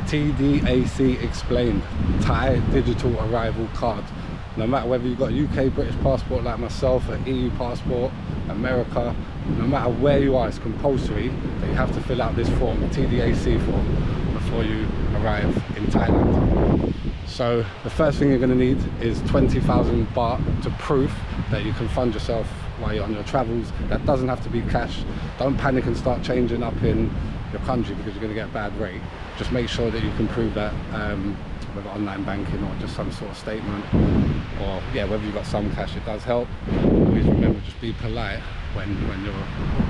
TDAC explained, Thai Digital Arrival Card. No matter whether you've got a UK British passport like myself, an EU passport, America, no matter where you are, it's compulsory that you have to fill out this form, the TDAC form, before you arrive in Thailand. So the first thing you're going to need is 20,000 baht to proof that you can fund yourself while you're on your travels. That doesn't have to be cash. Don't panic and start changing up in your country because you're going to get a bad rate. Just make sure that you can prove that whether online banking or just some sort of statement, or yeah, whether you've got some cash, it does help. Always remember, just be polite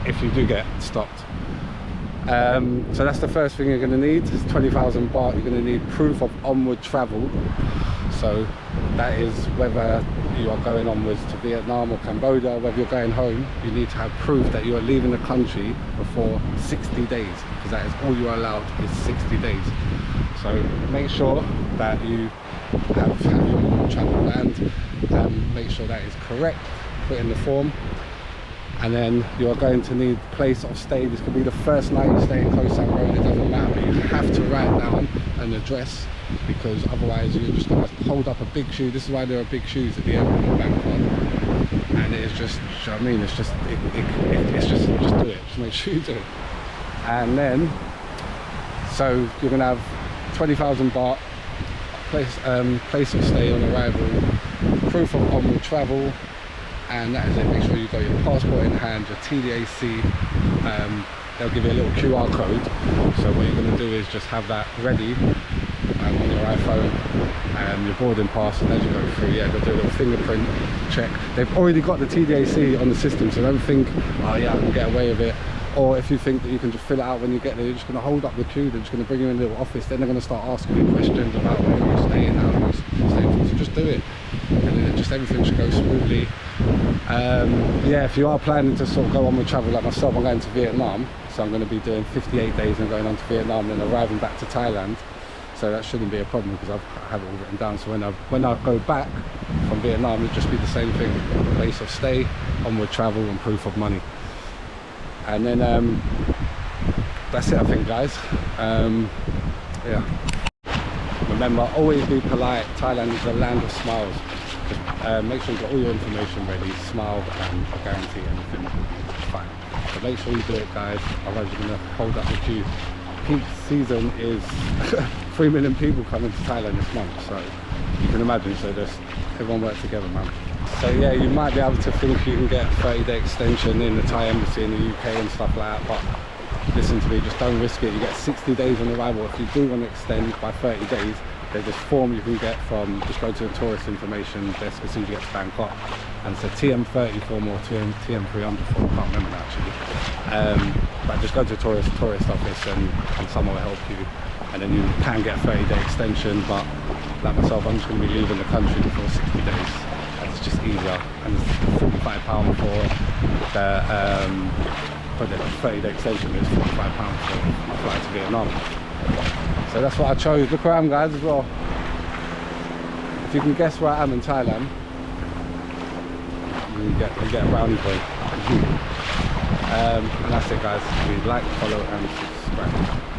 if you do get stopped. So that's the first thing you're going to need. It's 20,000 baht. You're going to need proof of onward travel. So that is whether you are going onwards to Vietnam or Cambodia, whether you're going home, you need to have proof that you are leaving the country before 60 days, because that is all you are allowed, is 60 days. So make sure that you have your travel planned, make sure that is correct, put in the form. And then you're going to need place of stay. This could be the first night you stay in Koh San Road, it doesn't matter, but you have to write down an address, because otherwise you're just going to hold up a big queue. This is why there are big queues at the airport in Bangkok. And it is just, you know what I mean, it's just just do it, just make sure you do it. And then, so you're going to have 20,000 baht, place of stay on arrival, proof of onward travel, and that is it. Make sure you've got your passport in hand, your TDAC. They'll give you a little QR code, so what you're going to do is just have that ready on your iPhone, your boarding pass, and as you go through, yeah, they'll do a little fingerprint check. They've already got the TDAC on the system, so don't think, oh yeah, I can get away with it. Or if you think that you can just fill it out when you get there, you're just going to hold up the queue, they're just going to bring you in a little office, then they're going to start asking you questions about where you're staying, how you're staying, so just do it, and then just everything should go smoothly. Yeah, if you are planning to sort of go on with travel like myself, I'm going to Vietnam, so I'm going to be doing 58 days and going on to Vietnam and then arriving back to Thailand. So that shouldn't be a problem because I have it all written down. So when I go back from Vietnam, it'll just be the same thing: place of stay, onward travel, and proof of money. And then that's it, I think, guys. Yeah. Remember, always be polite. Thailand is the land of smiles. Just make sure you've got all your information ready. Smile, and I guarantee everything will be fine. So make sure you do it, guys. Otherwise, you're gonna hold up the queue. Peak season is 3 million people coming to Thailand this month, so you can imagine. So just everyone work together, man. So yeah, you might be able to think you can get a 30-day extension in the Thai embassy in the UK and stuff like that, but listen to me, just don't risk it. You get 60 days on arrival. If you do want to extend by 30 days, there's this form you can get from, just go to the tourist information desk as soon as you get to Bangkok, and it's a TM30 form or TM300 form, I can't remember that actually. But just go to the tourist office and someone will help you, and then you can get a 30-day extension. But like myself, I'm just going to be leaving the country before 60 days, and it's just easier. And it's £45 for the 30-day extension is £45 for a flight to Vietnam. So that's what I chose. Look where I am, guys, as well. If you can guess where I am in Thailand, you get a brownie point. And that's it, guys. Please like, follow and subscribe.